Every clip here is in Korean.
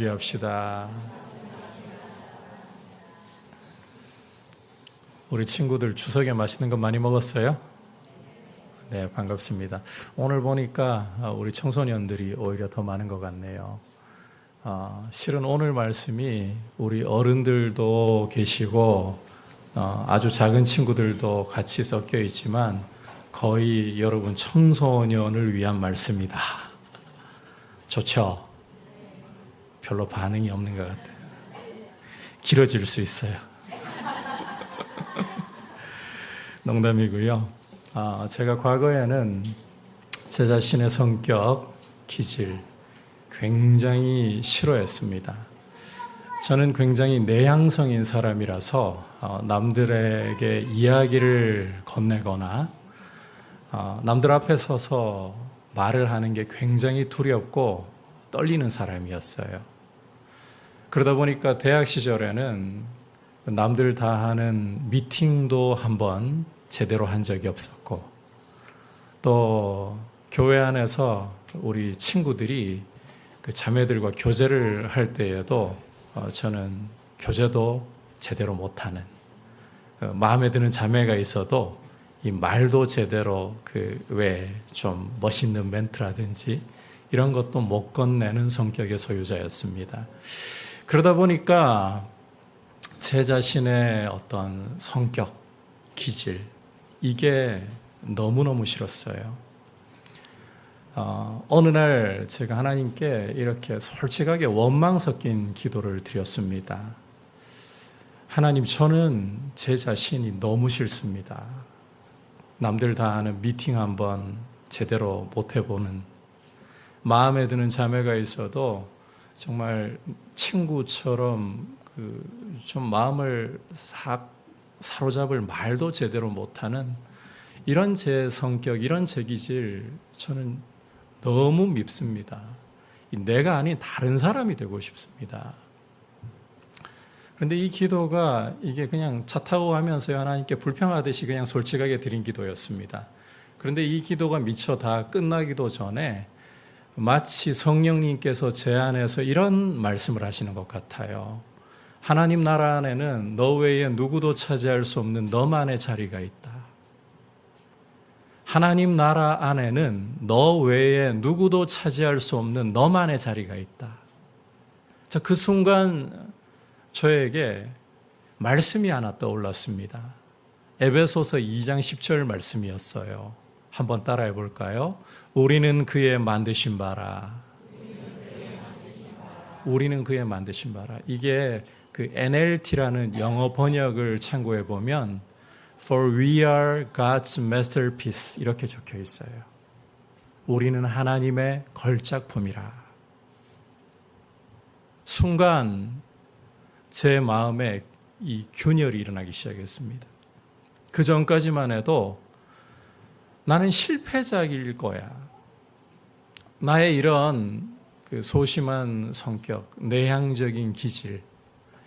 합시다. 우리 친구들 추석에 맛있는 거 많이 먹었어요? 네, 반갑습니다. 오늘 보니까 우리 청소년들이 오히려 더 많은 것 같네요. 실은 오늘 말씀이 우리 어른들도 계시고 아주 작은 친구들도 같이 섞여 있지만 거의 여러분 청소년을 위한 말씀이다. 좋죠? 별로 반응이 없는 것 같아요. 길어질 수 있어요. 농담이고요. 제가 과거에는 제 자신의 성격, 기질 굉장히 싫어했습니다. 저는 굉장히 내향성인 사람이라서 남들에게 이야기를 건네거나 남들 앞에 서서 말을 하는 게 굉장히 두렵고 떨리는 사람이었어요. 그러다 보니까 대학 시절에는 남들 다 하는 미팅도 한번 제대로 한 적이 없었고, 또 교회 안에서 우리 친구들이 그 자매들과 교제를 할 때에도 저는 교제도 제대로 못하는, 마음에 드는 자매가 있어도 이 말도 제대로 왜 좀 멋있는 멘트라든지 이런 것도 못 건네는 성격의 소유자였습니다. 그러다 보니까 제 자신의 어떤 성격, 기질, 이게 너무너무 싫었어요. 어느 날 제가 하나님께 이렇게 솔직하게 원망 섞인 기도를 드렸습니다. 하나님, 저는 제 자신이 너무 싫습니다. 남들 다 하는 미팅 한번 제대로 못 해보는, 마음에 드는 자매가 있어도 정말 친구처럼 좀 마음을 싹 사로잡을 말도 제대로 못하는 이런 제 성격, 이런 제 기질 저는 너무 밉습니다. 내가 아닌 다른 사람이 되고 싶습니다. 그런데 이 기도가 이게 그냥 차 타고 가면서 하나님께 불평하듯이 그냥 솔직하게 드린 기도였습니다. 그런데 이 기도가 미처 다 끝나기도 전에 마치 성령님께서 제 안에서 이런 말씀을 하시는 것 같아요. 하나님 나라 안에는 너 외에 누구도 차지할 수 없는 너만의 자리가 있다. 하나님 나라 안에는 너 외에 누구도 차지할 수 없는 너만의 자리가 있다. 자, 그 순간 저에게 말씀이 하나 떠올랐습니다. 에베소서 2장 10절 말씀이었어요. 한번 따라해 볼까요? 우리는 그의 만드신 바라. 우리는 그의 만드신 바라. 이게 그 NLT라는 영어 번역을 참고해 보면 For we are God's masterpiece 이렇게 적혀 있어요. 우리는 하나님의 걸작품이라. 순간 제 마음에 이 균열이 일어나기 시작했습니다. 그 전까지만 해도 나는 실패자일 거야. 나의 이런 소심한 성격, 내향적인 기질,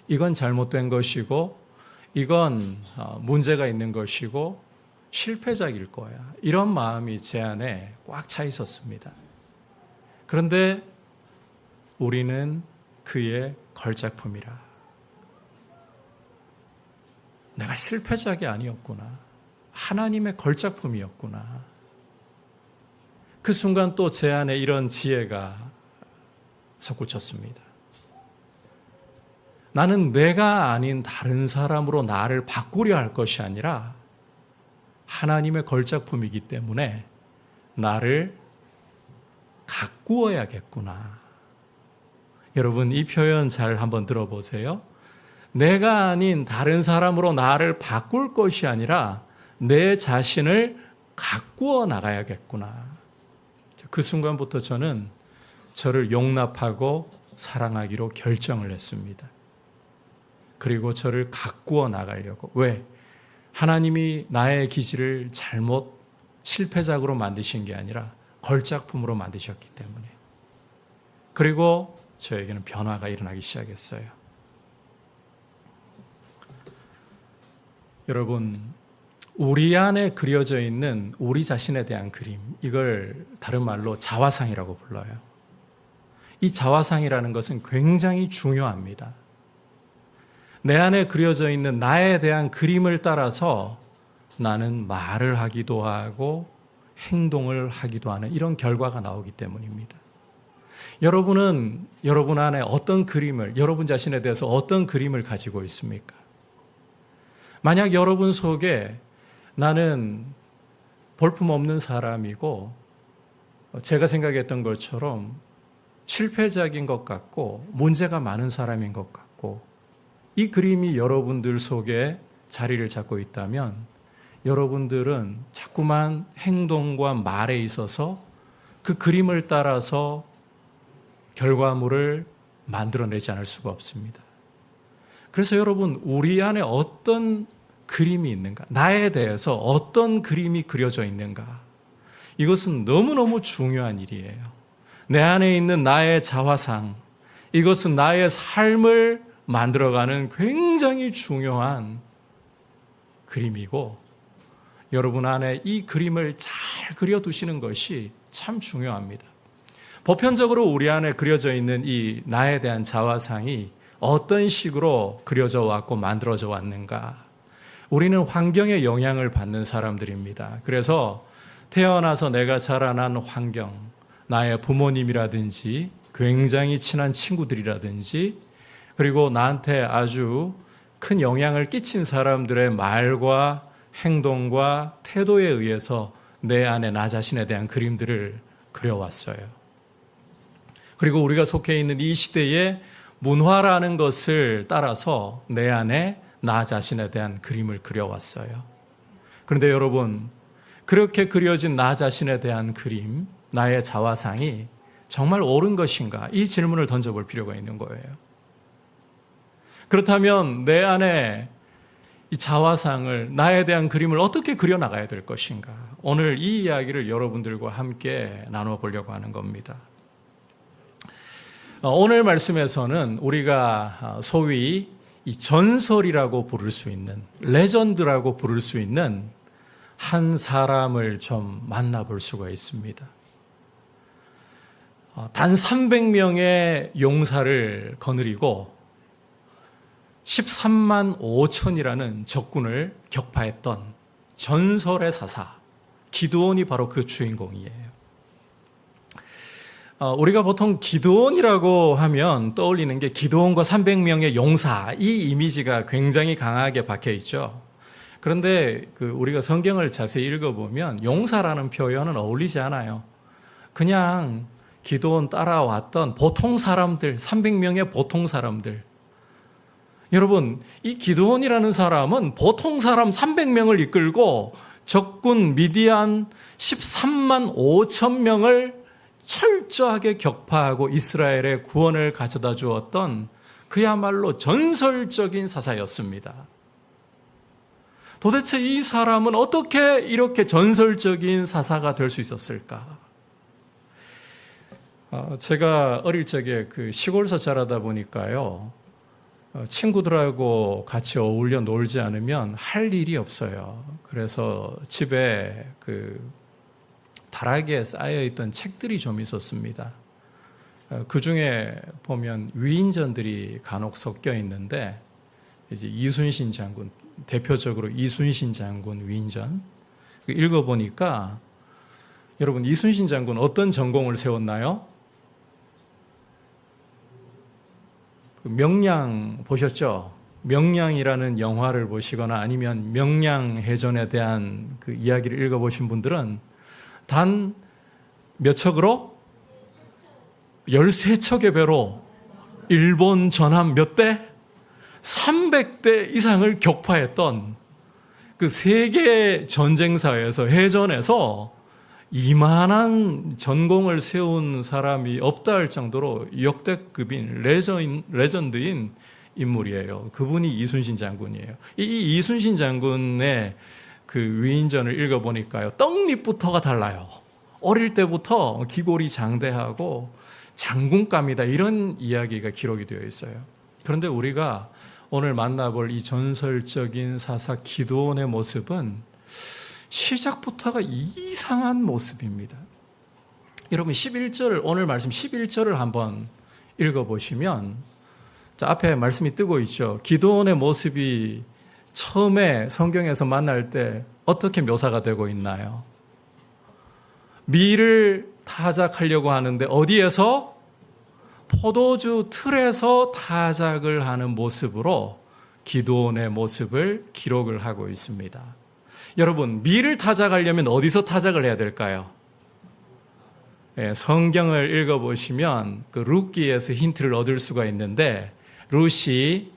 이건 잘못된 것이고, 이건 문제가 있는 것이고, 실패자일 거야. 이런 마음이 제 안에 꽉 차 있었습니다. 그런데 우리는 그의 걸작품이라. 내가 실패자가 아니었구나. 하나님의 걸작품이었구나. 그 순간 또 제 안에 이런 지혜가 솟구쳤습니다. 나는 내가 아닌 다른 사람으로 나를 바꾸려 할 것이 아니라 하나님의 걸작품이기 때문에 나를 가꾸어야겠구나. 여러분, 이 표현 잘 한번 들어보세요. 내가 아닌 다른 사람으로 나를 바꿀 것이 아니라 내 자신을 가꾸어 나가야겠구나. 그 순간부터 저는 저를 용납하고 사랑하기로 결정을 했습니다. 그리고 저를 가꾸어 나가려고. 왜? 하나님이 나의 기질을 잘못 실패작으로 만드신 게 아니라 걸작품으로 만드셨기 때문에. 그리고 저에게는 변화가 일어나기 시작했어요. 여러분, 우리 안에 그려져 있는 우리 자신에 대한 그림, 이걸 다른 말로 자화상이라고 불러요. 이 자화상이라는 것은 굉장히 중요합니다. 내 안에 그려져 있는 나에 대한 그림을 따라서 나는 말을 하기도 하고 행동을 하기도 하는 이런 결과가 나오기 때문입니다. 여러분은 여러분 안에 어떤 그림을, 여러분 자신에 대해서 어떤 그림을 가지고 있습니까? 만약 여러분 속에 나는 볼품없는 사람이고 제가 생각했던 것처럼 실패작인 것 같고 문제가 많은 사람인 것 같고 이 그림이 여러분들 속에 자리를 잡고 있다면 여러분들은 자꾸만 행동과 말에 있어서 그 그림을 따라서 결과물을 만들어내지 않을 수가 없습니다. 그래서 여러분, 우리 안에 어떤 그림이 있는가? 나에 대해서 어떤 그림이 그려져 있는가? 이것은 너무너무 중요한 일이에요. 내 안에 있는 나의 자화상, 이것은 나의 삶을 만들어가는 굉장히 중요한 그림이고 여러분 안에 이 그림을 잘 그려두시는 것이 참 중요합니다. 보편적으로 우리 안에 그려져 있는 이 나에 대한 자화상이 어떤 식으로 그려져 왔고 만들어져 왔는가? 우리는 환경의 영향을 받는 사람들입니다. 그래서 태어나서 내가 자라난 환경, 나의 부모님이라든지 굉장히 친한 친구들이라든지 그리고 나한테 아주 큰 영향을 끼친 사람들의 말과 행동과 태도에 의해서 내 안에 나 자신에 대한 그림들을 그려왔어요. 그리고 우리가 속해 있는 이 시대의 문화라는 것을 따라서 내 안에 나 자신에 대한 그림을 그려왔어요. 그런데 여러분, 그렇게 그려진 나 자신에 대한 그림, 나의 자화상이 정말 옳은 것인가? 이 질문을 던져볼 필요가 있는 거예요. 그렇다면 내 안에 이 자화상을, 나에 대한 그림을 어떻게 그려나가야 될 것인가? 오늘 이 이야기를 여러분들과 함께 나눠보려고 하는 겁니다. 오늘 말씀에서는 우리가 소위 이 전설이라고 부를 수 있는, 레전드라고 부를 수 있는 한 사람을 좀 만나볼 수가 있습니다. 단 300명의 용사를 거느리고 13만 5천이라는 적군을 격파했던 전설의 사사 기드온이 바로 그 주인공이에요. 우리가 보통 기드온이라고 하면 떠올리는 게 기드온과 300명의 용사, 이 이미지가 굉장히 강하게 박혀 있죠. 그런데 우리가 성경을 자세히 읽어보면 용사라는 표현은 어울리지 않아요. 그냥 기드온 따라왔던 보통 사람들, 300명의 보통 사람들. 여러분, 이 기드온이라는 사람은 보통 사람 300명을 이끌고 적군 미디안 13만 5천 명을 철저하게 격파하고 이스라엘의 구원을 가져다 주었던 그야말로 전설적인 사사였습니다. 도대체 이 사람은 어떻게 이렇게 전설적인 사사가 될 수 있었을까? 제가 어릴 적에 시골에서 자라다 보니까요, 친구들하고 같이 어울려 놀지 않으면 할 일이 없어요. 그래서 집에 다락에 쌓여있던 책들이 좀 있었습니다. 그 중에 보면 위인전들이 간혹 섞여 있는데, 이제 이순신 장군, 대표적으로 이순신 장군 위인전 읽어보니까, 여러분, 이순신 장군 어떤 전공을 세웠나요? 명량 보셨죠? 명량이라는 영화를 보시거나 아니면 명량해전에 대한 그 이야기를 읽어보신 분들은 단 몇 척으로? 13척의 배로 일본 전함 몇 대? 300대 이상을 격파했던 그 세계 전쟁사에서, 해전에서 이만한 전공을 세운 사람이 없다 할 정도로 역대급인 레전드인 인물이에요. 그분이 이순신 장군이에요. 이 이순신 장군의 그 위인전을 읽어보니까요, 떡잎부터가 달라요. 어릴 때부터 기골이 장대하고 장군감이다, 이런 이야기가 기록이 되어 있어요. 그런데 우리가 오늘 만나볼 이 전설적인 사사 기드온의 모습은 시작부터가 이상한 모습입니다. 여러분, 오늘 말씀 11절을 한번 읽어보시면 자, 앞에 말씀이 뜨고 있죠. 기드온의 모습이 처음에 성경에서 만날 때 어떻게 묘사가 되고 있나요? 밀을 타작하려고 하는데 어디에서? 포도주 틀에서 타작을 하는 모습으로 기드온의 모습을 기록을 하고 있습니다. 여러분, 밀을 타작하려면 어디서 타작을 해야 될까요? 네, 성경을 읽어보시면 그 룻기에서 힌트를 얻을 수가 있는데 룻이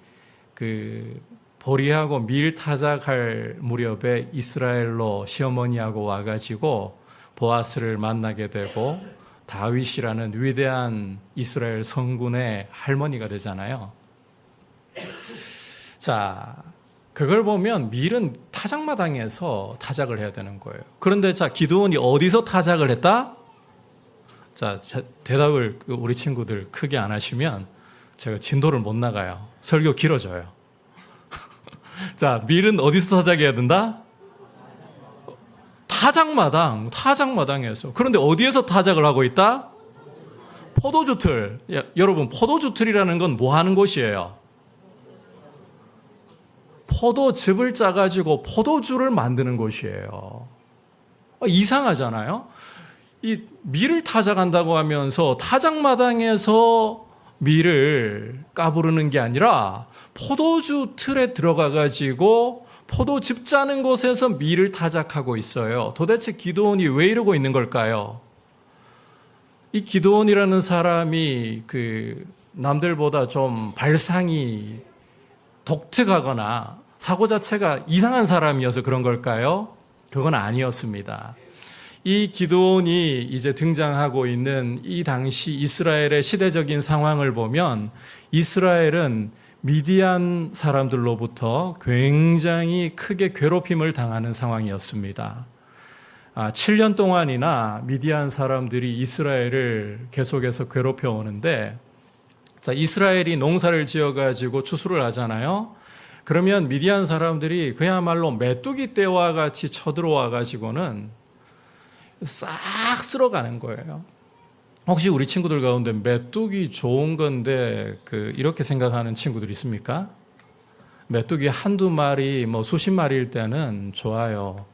그 보리하고 밀 타작할 무렵에 이스라엘로 시어머니하고 와가지고 보아스를 만나게 되고 다윗이라는 위대한 이스라엘 성군의 할머니가 되잖아요. 자, 그걸 보면 밀은 타작마당에서 타작을 해야 되는 거예요. 그런데 자, 기드온이 어디서 타작을 했다? 자, 대답을 우리 친구들 크게 안 하시면 제가 진도를 못 나가요. 설교 길어져요. 자, 밀은 어디서 타작해야 된다? 타작마당에서. 그런데 어디에서 타작을 하고 있다? 포도주 틀. 여러분, 포도주 틀이라는 건 뭐 하는 곳이에요? 포도즙을 짜가지고 포도주를 만드는 곳이에요. 이상하잖아요? 이 밀을 타작한다고 하면서 타작마당에서 밀을 까부르는 게 아니라 포도주 틀에 들어가가지고 포도즙 짜는 곳에서 밀을 타작하고 있어요. 도대체 기드온이 왜 이러고 있는 걸까요? 이 기드온이라는 사람이 그 남들보다 좀 발상이 독특하거나 사고 자체가 이상한 사람이어서 그런 걸까요? 그건 아니었습니다. 이 기드온이 이제 등장하고 있는 이 당시 이스라엘의 시대적인 상황을 보면 이스라엘은 미디안 사람들로부터 굉장히 크게 괴롭힘을 당하는 상황이었습니다. 7년 동안이나 미디안 사람들이 이스라엘을 계속해서 괴롭혀 오는데, 자, 이스라엘이 농사를 지어가지고 추수를 하잖아요. 그러면 미디안 사람들이 그야말로 메뚜기 떼와 같이 쳐들어와가지고는 싹 쓸어가는 거예요. 혹시 우리 친구들 가운데 메뚜기 좋은 건데 이렇게 생각하는 친구들 있습니까? 메뚜기 한두 마리, 수십 마리일 때는 좋아요.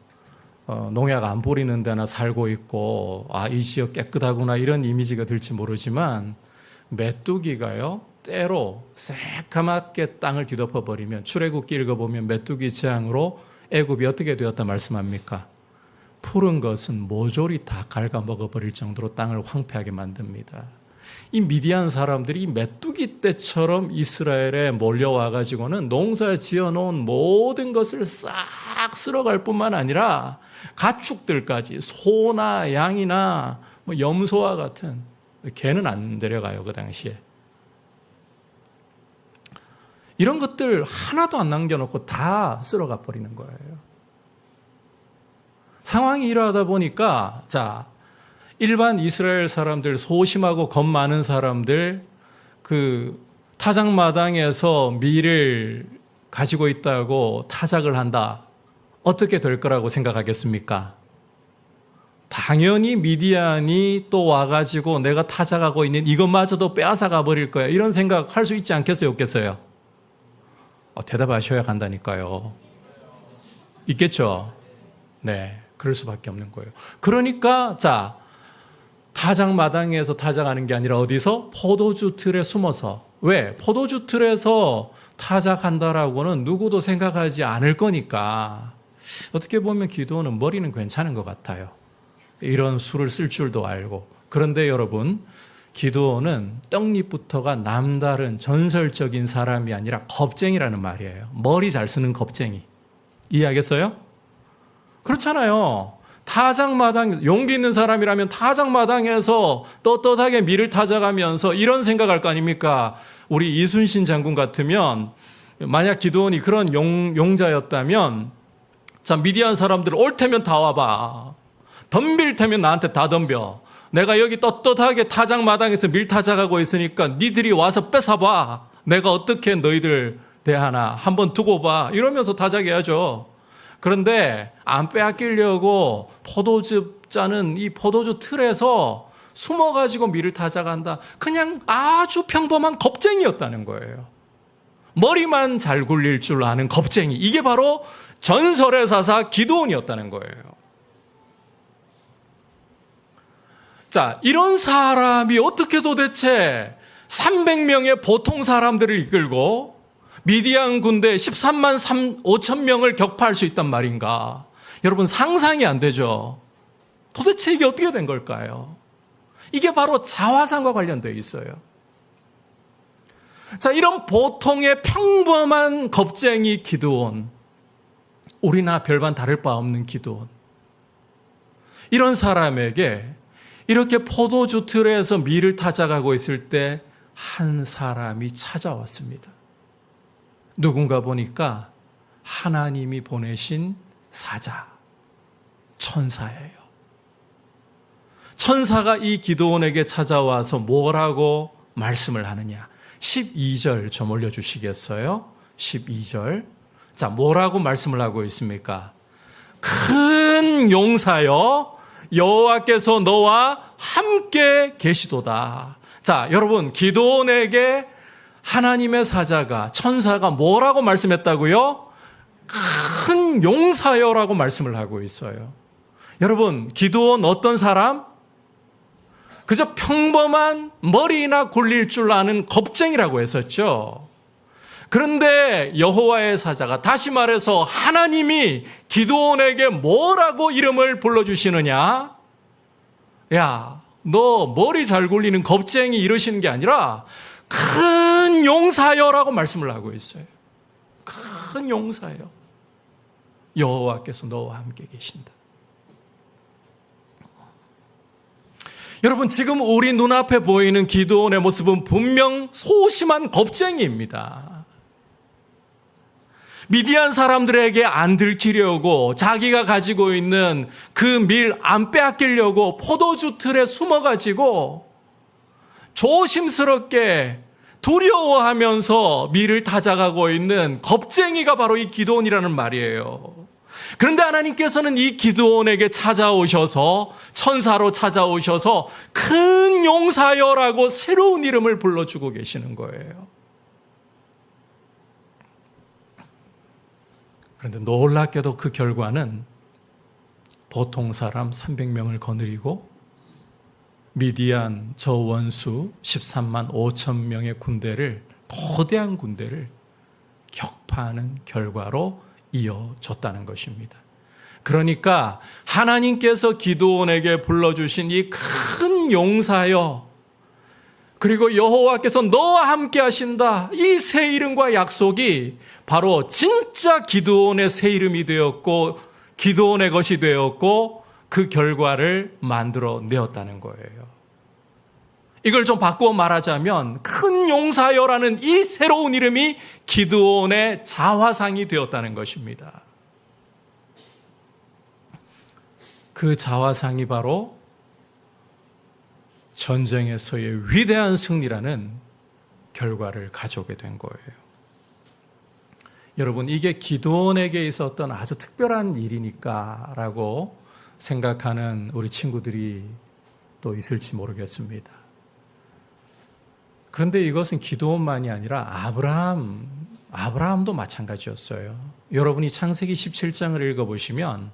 농약 안 뿌리는 데나 살고 있고, 이 지역 깨끗하구나 이런 이미지가 들지 모르지만 메뚜기가요, 때로 새까맣게 땅을 뒤덮어버리면, 출애굽기 읽어보면 메뚜기 재앙으로 애굽이 어떻게 되었다 말씀합니까? 푸른 것은 모조리 다 갉아먹어버릴 정도로 땅을 황폐하게 만듭니다. 이 미디안 사람들이 메뚜기 떼처럼 이스라엘에 몰려와가지고는 농사 지어놓은 모든 것을 싹 쓸어갈 뿐만 아니라 가축들까지, 소나 양이나 염소와 같은, 개는 안 데려가요 그 당시에. 이런 것들 하나도 안 남겨놓고 다 쓸어가 버리는 거예요. 상황이 이러하다 보니까, 자, 일반 이스라엘 사람들, 소심하고 겁 많은 사람들, 타작마당에서 밀을 가지고 있다고 타작을 한다. 어떻게 될 거라고 생각하겠습니까? 당연히 미디안이 또 와가지고 내가 타작하고 있는 이것마저도 빼앗아가 버릴 거야. 이런 생각 할 수 있지 않겠어요? 없겠어요? 대답하셔야 간다니까요. 있겠죠? 네. 그럴 수밖에 없는 거예요. 그러니까 자, 타작마당에서 타작하는 게 아니라 어디서? 포도주 틀에 숨어서. 왜? 포도주 틀에서 타작한다라고는 누구도 생각하지 않을 거니까. 어떻게 보면 기드온은 머리는 괜찮은 것 같아요. 이런 수를 쓸 줄도 알고. 그런데 여러분, 기드온은 떡잎부터가 남다른 전설적인 사람이 아니라 겁쟁이라는 말이에요. 머리 잘 쓰는 겁쟁이. 이해하겠어요? 그렇잖아요. 타작마당, 용기 있는 사람이라면 타작마당에서 떳떳하게 밀을 타작하면서 이런 생각할 거 아닙니까? 우리 이순신 장군 같으면, 만약 기드온이 그런 용자였다면, 자, 미디안 사람들 올 테면 다 와봐. 덤빌 테면 나한테 다 덤벼. 내가 여기 떳떳하게 타작마당에서 밀 타작하고 있으니까 니들이 와서 뺏어봐. 내가 어떻게 너희들 대하나 한번 두고 봐. 이러면서 타작해야죠. 그런데 안 빼앗기려고 포도즙 짜는 이 포도주 틀에서 숨어가지고 밀을 타자간다. 그냥 아주 평범한 겁쟁이였다는 거예요. 머리만 잘 굴릴 줄 아는 겁쟁이. 이게 바로 전설의 사사 기드온이었다는 거예요. 자, 이런 사람이 어떻게 도대체 300명의 보통 사람들을 이끌고 미디안 군대 13만 5천 명을 격파할 수 있단 말인가? 여러분 상상이 안 되죠? 도대체 이게 어떻게 된 걸까요? 이게 바로 자화상과 관련되어 있어요. 자, 이런 보통의 평범한 겁쟁이 기드온, 우리나 별반 다를 바 없는 기드온, 이런 사람에게 이렇게 포도주 틀에서 밀을 타작하고 있을 때 한 사람이 찾아왔습니다. 누군가 보니까 하나님이 보내신 사자, 천사예요. 천사가 이 기드온에게 찾아와서 뭐라고 말씀을 하느냐? 12절 좀 올려주시겠어요? 12절. 자, 뭐라고 말씀을 하고 있습니까? 큰 용사여, 여호와께서 너와 함께 계시도다. 자, 여러분, 기드온에게 하나님의 사자가, 천사가 뭐라고 말씀했다고요? 큰 용사여라고 말씀을 하고 있어요. 여러분, 기드온 어떤 사람? 그저 평범한 머리나 굴릴 줄 아는 겁쟁이라고 했었죠. 그런데 여호와의 사자가, 다시 말해서 하나님이 기드온에게 뭐라고 이름을 불러주시느냐? 야, 너 머리 잘 굴리는 겁쟁이 이러시는 게 아니라 큰 용사여라고 말씀을 하고 있어요. 큰 용사여. 여호와께서 너와 함께 계신다. 여러분, 지금 우리 눈앞에 보이는 기드온의 모습은 분명 소심한 겁쟁이입니다. 미디안 사람들에게 안 들키려고 자기가 가지고 있는 그 밀 안 빼앗기려고 포도주 틀에 숨어가지고 조심스럽게 두려워하면서 밀을 타작하고 있는 겁쟁이가 바로 이 기드온이라는 말이에요. 그런데 하나님께서는 이 기드온에게 찾아오셔서, 천사로 찾아오셔서 큰 용사여라고 새로운 이름을 불러주고 계시는 거예요. 그런데 놀랍게도 그 결과는 보통 사람 300명을 거느리고 미디안 저 원수 13만 5천 명의 군대를, 거대한 군대를 격파하는 결과로 이어졌다는 것입니다. 그러니까 하나님께서 기드온에게 불러주신 이 큰 용사여, 그리고 여호와께서 너와 함께 하신다, 이 새 이름과 약속이 바로 진짜 기드온의 새 이름이 되었고 기드온의 것이 되었고 그 결과를 만들어내었다는 거예요. 이걸 좀 바꾸어 말하자면 큰 용사여라는 이 새로운 이름이 기드온의 자화상이 되었다는 것입니다. 그 자화상이 바로 전쟁에서의 위대한 승리라는 결과를 가져오게 된 거예요. 여러분, 이게 기드온에게 있었던 아주 특별한 일이니까 라고 생각하는 우리 친구들이 또 있을지 모르겠습니다. 그런데 이것은 기드온만이 아니라 아브라함도 마찬가지였어요. 여러분이 창세기 17장을 읽어보시면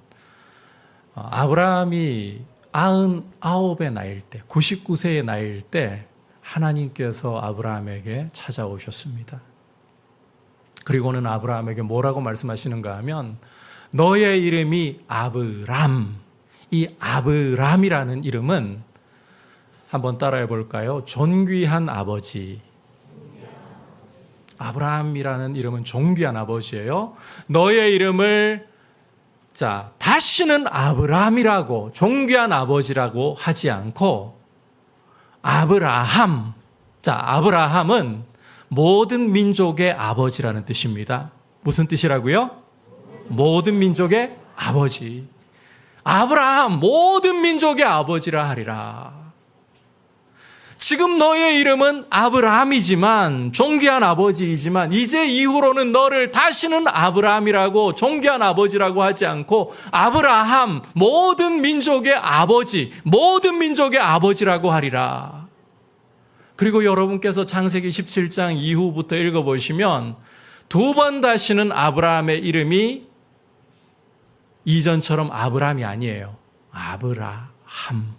아브라함이 99의 나이일 때, 99세의 나이일 때 하나님께서 아브라함에게 찾아오셨습니다. 그리고는 아브라함에게 뭐라고 말씀하시는가 하면 너의 이름이 아브람. 이 아브람이라는 이름은 한번 따라해 볼까요? 존귀한 아버지. 아브라함이라는 이름은 존귀한 아버지예요. 너의 이름을 다시는 아브람이라고, 존귀한 아버지라고 하지 않고 아브라함. 아브라함은 모든 민족의 아버지라는 뜻입니다. 무슨 뜻이라고요? 모든 민족의 아버지. 아브라함, 모든 민족의 아버지라 하리라. 지금 너의 이름은 아브라함이지만, 존귀한 아버지이지만, 이제 이후로는 너를 다시는 아브라함이라고, 존귀한 아버지라고 하지 않고 아브라함, 모든 민족의 아버지, 모든 민족의 아버지라고 하리라. 그리고 여러분께서 창세기 17장 이후부터 읽어보시면 두 번 다시는 아브라함의 이름이 이전처럼 아브라함이 아니에요. 아브라함.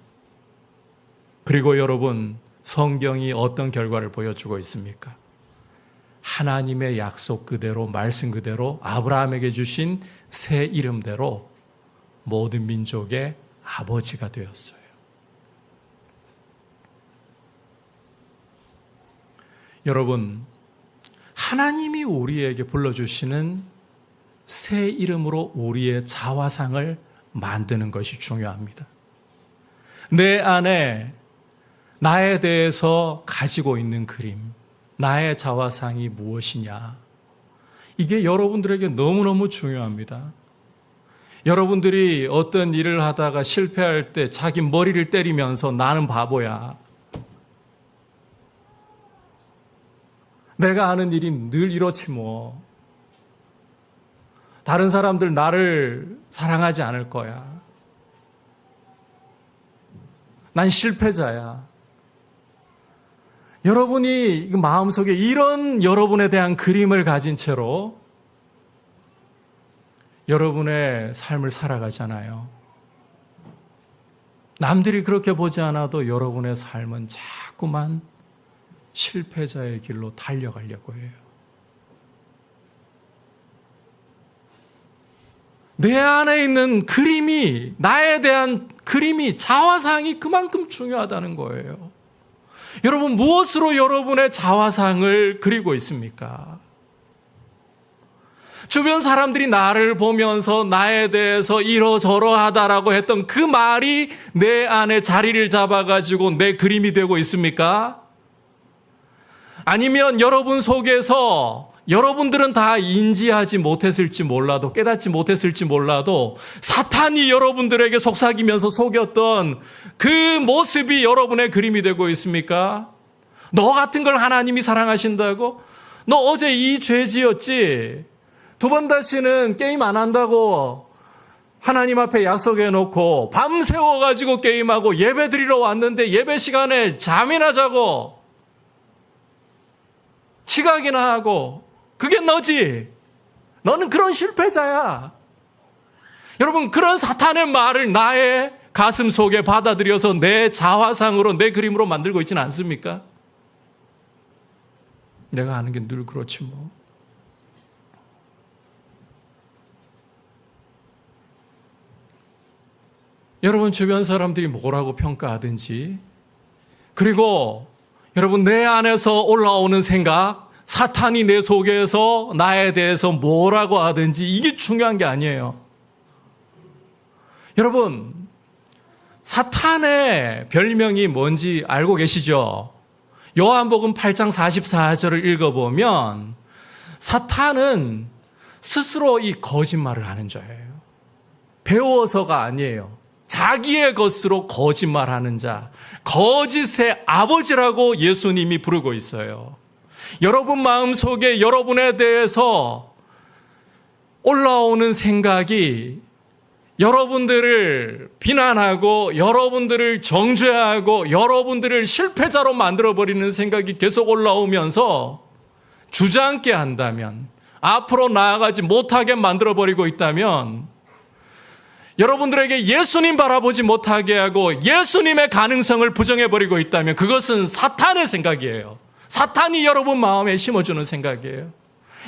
그리고 여러분, 성경이 어떤 결과를 보여주고 있습니까? 하나님의 약속 그대로, 말씀 그대로 아브라함에게 주신 새 이름대로 모든 민족의 아버지가 되었어요. 여러분, 하나님이 우리에게 불러주시는 새 이름으로 우리의 자화상을 만드는 것이 중요합니다. 내 안에 나에 대해서 가지고 있는 그림, 나의 자화상이 무엇이냐, 이게 여러분들에게 너무너무 중요합니다. 여러분들이 어떤 일을 하다가 실패할 때 자기 머리를 때리면서 나는 바보야, 내가 하는 일이 늘 이렇지 뭐, 다른 사람들 나를 사랑하지 않을 거야, 난 실패자야. 여러분이 마음속에 이런 여러분에 대한 그림을 가진 채로 여러분의 삶을 살아가잖아요. 남들이 그렇게 보지 않아도 여러분의 삶은 자꾸만 실패자의 길로 달려가려고 해요. 내 안에 있는 그림이, 나에 대한 그림이, 자화상이 그만큼 중요하다는 거예요. 여러분, 무엇으로 여러분의 자화상을 그리고 있습니까? 주변 사람들이 나를 보면서 나에 대해서 이러저러하다라고 했던 그 말이 내 안에 자리를 잡아가지고 내 그림이 되고 있습니까? 아니면 여러분 속에서 여러분들은 다 인지하지 못했을지 몰라도, 깨닫지 못했을지 몰라도 사탄이 여러분들에게 속삭이면서 속였던 그 모습이 여러분의 그림이 되고 있습니까? 너 같은 걸 하나님이 사랑하신다고? 너 어제 이 죄 지었지? 두 번 다시는 게임 안 한다고 하나님 앞에 약속해 놓고 밤새워가지고 게임하고 예배 드리러 왔는데 예배 시간에 잠이나 자고 지각이나 하고, 그게 너지. 너는 그런 실패자야. 여러분, 그런 사탄의 말을 나의 가슴 속에 받아들여서 내 자화상으로, 내 그림으로 만들고 있지는 않습니까? 내가 하는 게 늘 그렇지 뭐. 여러분, 주변 사람들이 뭐라고 평가하든지, 그리고 여러분, 내 안에서 올라오는 생각, 사탄이 내 속에서 나에 대해서 뭐라고 하든지 이게 중요한 게 아니에요. 여러분, 사탄의 별명이 뭔지 알고 계시죠? 요한복음 8장 44절을 읽어보면 사탄은 스스로 이 거짓말을 하는 자예요. 배워서가 아니에요. 자기의 것으로 거짓말하는 자, 거짓의 아버지라고 예수님이 부르고 있어요. 여러분 마음속에 여러분에 대해서 올라오는 생각이 여러분들을 비난하고 여러분들을 정죄하고 여러분들을 실패자로 만들어버리는 생각이 계속 올라오면서 주저앉게 한다면, 앞으로 나아가지 못하게 만들어버리고 있다면, 여러분들에게 예수님 바라보지 못하게 하고 예수님의 가능성을 부정해버리고 있다면 그것은 사탄의 생각이에요. 사탄이 여러분 마음에 심어주는 생각이에요.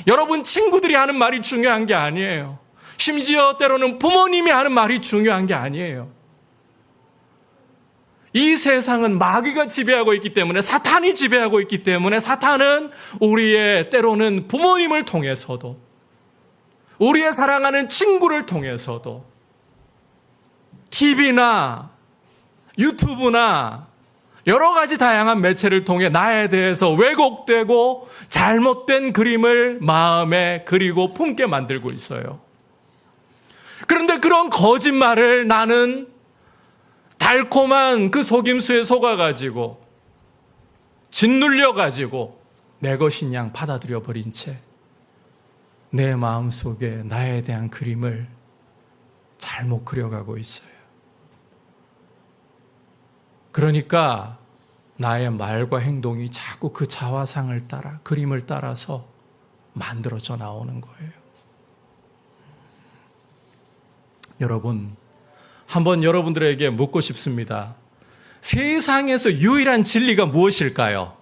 여러분 친구들이 하는 말이 중요한 게 아니에요. 심지어 때로는 부모님이 하는 말이 중요한 게 아니에요. 이 세상은 마귀가 지배하고 있기 때문에, 사탄이 지배하고 있기 때문에 사탄은 우리의 때로는 부모님을 통해서도, 우리의 사랑하는 친구를 통해서도, TV나 유튜브나 여러 가지 다양한 매체를 통해 나에 대해서 왜곡되고 잘못된 그림을 마음에 그리고 품게 만들고 있어요. 그런데 그런 거짓말을 나는 달콤한 그 속임수에 속아가지고 짓눌려가지고 내 것인 양 받아들여 버린 채 내 마음속에 나에 대한 그림을 잘못 그려가고 있어요. 그러니까 나의 말과 행동이 자꾸 그 자화상을 따라, 그림을 따라서 만들어져 나오는 거예요. 여러분, 한번 여러분들에게 묻고 싶습니다. 세상에서 유일한 진리가 무엇일까요?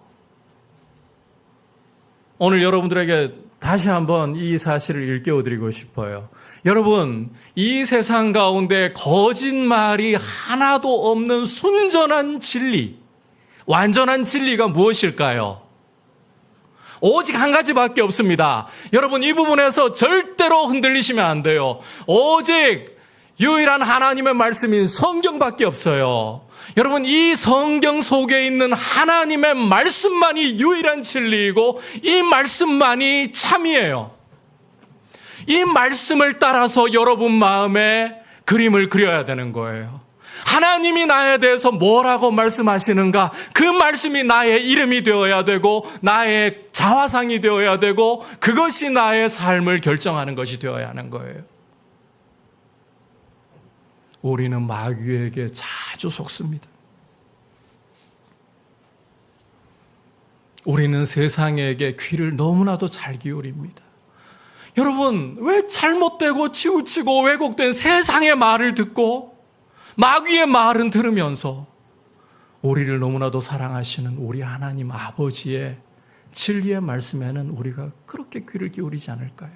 오늘 여러분들에게 다시 한번 이 사실을 일깨워드리고 싶어요. 여러분, 이 세상 가운데 거짓말이 하나도 없는 순전한 진리, 완전한 진리가 무엇일까요? 오직 한 가지밖에 없습니다. 여러분, 이 부분에서 절대로 흔들리시면 안 돼요. 오직 유일한 하나님의 말씀인 성경밖에 없어요. 여러분, 이 성경 속에 있는 하나님의 말씀만이 유일한 진리이고 이 말씀만이 참이에요. 이 말씀을 따라서 여러분 마음에 그림을 그려야 되는 거예요. 하나님이 나에 대해서 뭐라고 말씀하시는가? 그 말씀이 나의 이름이 되어야 되고 나의 자화상이 되어야 되고 그것이 나의 삶을 결정하는 것이 되어야 하는 거예요. 우리는 마귀에게 자주 속습니다. 우리는 세상에게 귀를 너무나도 잘 기울입니다. 여러분, 왜 잘못되고 치우치고 왜곡된 세상의 말을 듣고 마귀의 말은 들으면서 우리를 너무나도 사랑하시는 우리 하나님 아버지의 진리의 말씀에는 우리가 그렇게 귀를 기울이지 않을까요?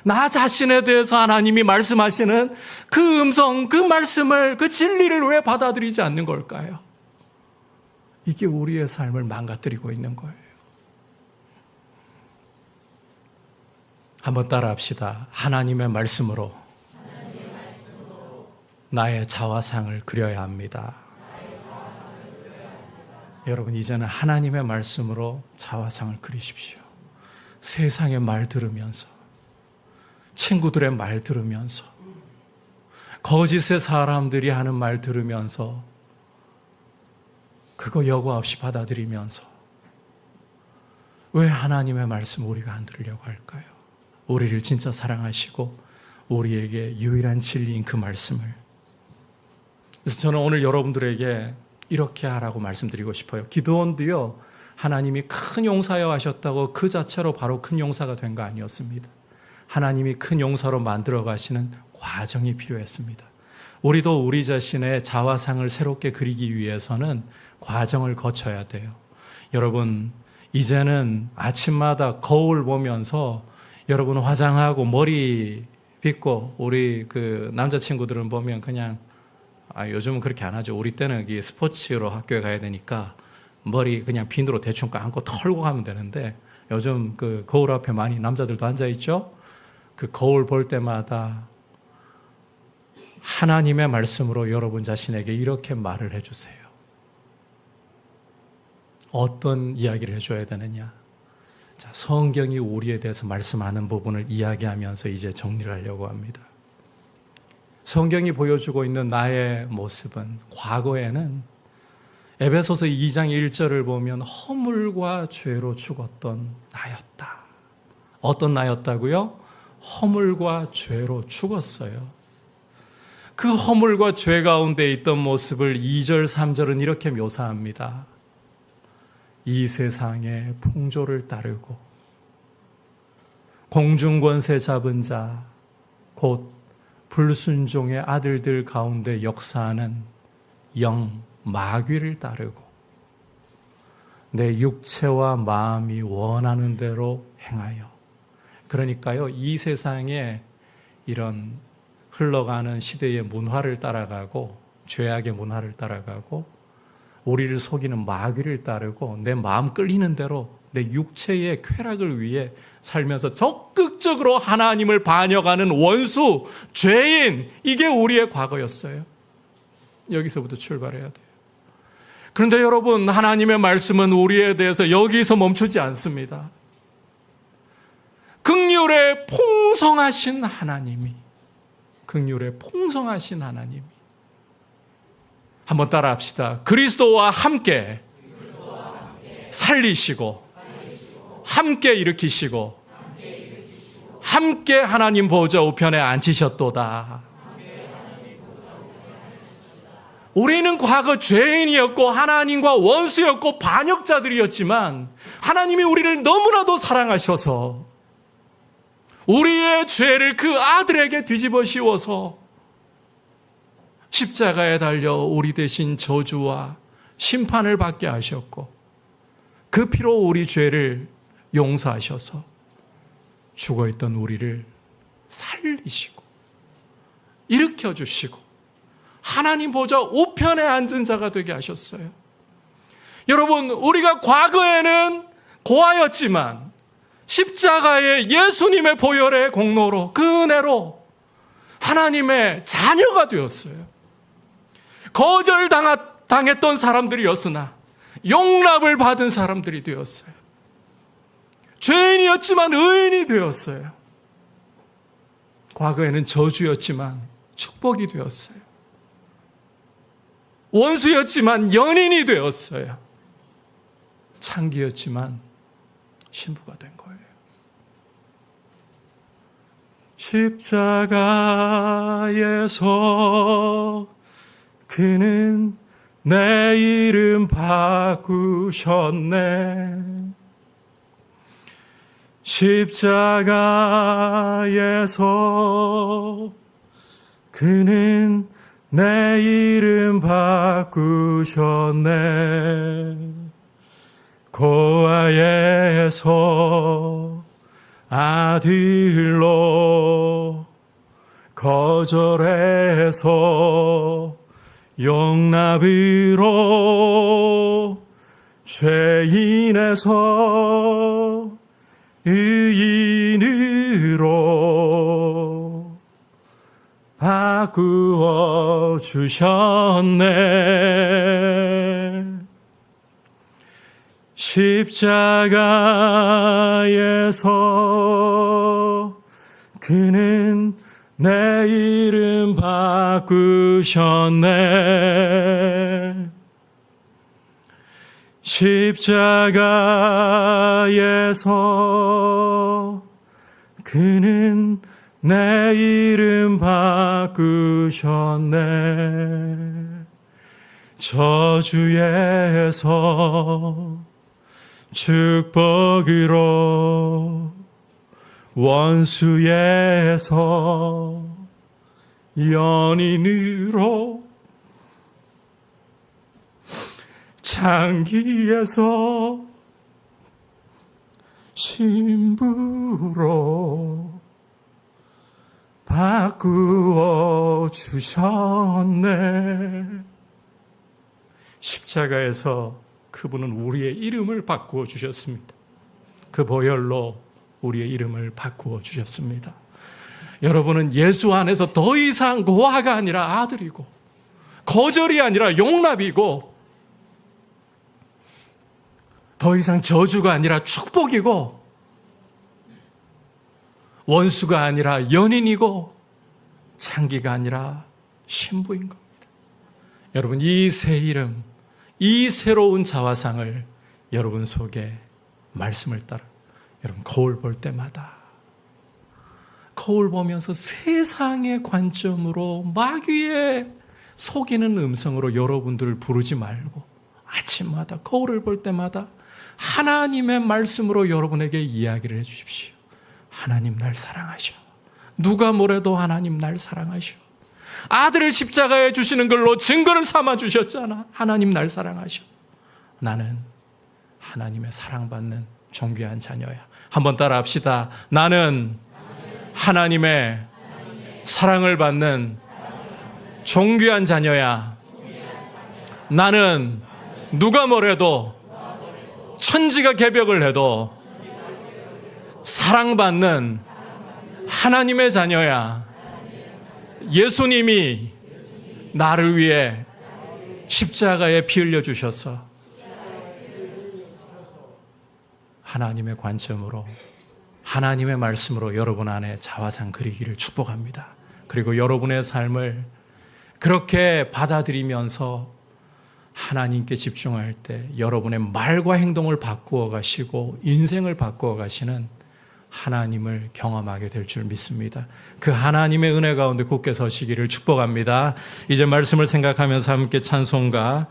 나 자신에 대해서 하나님이 말씀하시는 그 음성, 그 말씀을, 그 진리를 왜 받아들이지 않는 걸까요? 이게 우리의 삶을 망가뜨리고 있는 거예요. 한번 따라합시다. 하나님의 말씀으로 나의 자화상을 그려야 합니다. 여러분, 이제는 하나님의 말씀으로 자화상을 그리십시오. 세상의 말 들으면서, 친구들의 말 들으면서, 거짓의 사람들이 하는 말 들으면서 그거 여과 없이 받아들이면서 왜 하나님의 말씀 우리가 안 들으려고 할까요? 우리를 진짜 사랑하시고 우리에게 유일한 진리인 그 말씀을. 그래서 저는 오늘 여러분들에게 이렇게 하라고 말씀드리고 싶어요. 기드온도요, 하나님이 큰 용사여 하셨다고 그 자체로 바로 큰 용사가 된 거 아니었습니다. 하나님이 큰 용사로 만들어 가시는 과정이 필요했습니다. 우리도 우리 자신의 자화상을 새롭게 그리기 위해서는 과정을 거쳐야 돼요. 여러분, 이제는 아침마다 거울 보면서 여러분 화장하고 머리 빗고 우리 그 남자친구들은 보면 그냥 요즘은 그렇게 안 하죠. 우리 때는 스포츠로 학교에 가야 되니까 머리 그냥 비누로 대충 감고 털고 가면 되는데 요즘 그 거울 앞에 많이 남자들도 앉아 있죠. 그 거울 볼 때마다 하나님의 말씀으로 여러분 자신에게 이렇게 말을 해주세요. 어떤 이야기를 해줘야 되느냐? 자, 성경이 우리에 대해서 말씀하는 부분을 이야기하면서 이제 정리를 하려고 합니다. 성경이 보여주고 있는 나의 모습은 과거에는 에베소서 2장 1절을 보면 허물과 죄로 죽었던 나였다. 어떤 나였다고요? 허물과 죄로 죽었어요. 그 허물과 죄 가운데 있던 모습을 2절, 3절은 이렇게 묘사합니다. 이 세상의 풍조를 따르고 공중권세 잡은 자, 곧 불순종의 아들들 가운데 역사하는 영 마귀를 따르고 내 육체와 마음이 원하는 대로 행하여. 그러니까요, 이 세상에 이런 흘러가는 시대의 문화를 따라가고 죄악의 문화를 따라가고 우리를 속이는 마귀를 따르고 내 마음 끌리는 대로 내 육체의 쾌락을 위해 살면서 적극적으로 하나님을 반역하는 원수, 죄인, 이게 우리의 과거였어요. 여기서부터 출발해야 돼요. 그런데 여러분, 하나님의 말씀은 우리에 대해서 여기서 멈추지 않습니다. 긍휼에 풍성하신 하나님이, 긍휼에 풍성하신 하나님이, 한번 따라합시다. 그리스도와 함께 살리시고 함께 일으키시고 함께 하나님 보좌 우편에 앉히셨도다. 우리는 과거 죄인이었고 하나님과 원수였고 반역자들이었지만 하나님이 우리를 너무나도 사랑하셔서 우리의 죄를 그 아들에게 뒤집어 씌워서 십자가에 달려 우리 대신 저주와 심판을 받게 하셨고 그 피로 우리 죄를 용서하셔서 죽어있던 우리를 살리시고 일으켜주시고 하나님 보좌 우편에 앉은 자가 되게 하셨어요. 여러분, 우리가 과거에는 고아였지만 십자가의 예수님의 보혈의 공로로 그 은혜로 하나님의 자녀가 되었어요. 거절당했던 사람들이었으나 용납을 받은 사람들이 되었어요. 죄인이었지만 의인이 되었어요. 과거에는 저주였지만 축복이 되었어요. 원수였지만 연인이 되었어요. 창기였지만 신부가 된 거예요. 십자가에서 그는 내 이름 바꾸셨네. 십자가에서 그는 내 이름 바꾸셨네. 고아에서 아들로 거절해서 용납으로 죄인에서 의인으로 바꾸어 주셨네. 십자가에서 그는 내 이름 바꾸셨네. 십자가에서 그는 내 이름 바꾸셨네. 저주에서 축복으로 원수에서 연인으로 창기에서 신부로 바꾸어 주셨네. 십자가에서 그분은 우리의 이름을 바꾸어 주셨습니다. 그 보혈로 우리의 이름을 바꾸어 주셨습니다. 여러분은 예수 안에서 더 이상 고아가 아니라 아들이고 거절이 아니라 용납이고 더 이상 저주가 아니라 축복이고 원수가 아니라 연인이고 창기가 아니라 신부인 겁니다. 여러분, 이 새 이름, 이 새로운 자화상을 여러분 속에 말씀을 따라 여러분 거울 볼 때마다 거울 보면서 세상의 관점으로 마귀의 속이는 음성으로 여러분들을 부르지 말고 아침마다 거울을 볼 때마다 하나님의 말씀으로 여러분에게 이야기를 해주십시오. 하나님 날 사랑하셔. 누가 뭐래도 하나님 날 사랑하셔. 아들을 십자가에 주시는 걸로 증거를 삼아 주셨잖아. 하나님 날 사랑하셔. 나는 하나님의 사랑받는 존귀한 자녀야. 한번 따라 합시다. 나는 하나님의 사랑을 받는 존귀한 자녀야. 나는 누가 뭐래도 천지가 개벽을 해도 사랑받는 하나님의 자녀야. 예수님이 나를 위해 십자가에 피 흘려 주셔서 하나님의 관점으로 하나님의 말씀으로 여러분 안에 자화상 그리기를 축복합니다. 그리고 여러분의 삶을 그렇게 받아들이면서 하나님께 집중할 때 여러분의 말과 행동을 바꾸어 가시고 인생을 바꾸어 가시는 하나님을 경험하게 될 줄 믿습니다. 그 하나님의 은혜 가운데 굳게 서시기를 축복합니다. 이제 말씀을 생각하면서 함께 찬송가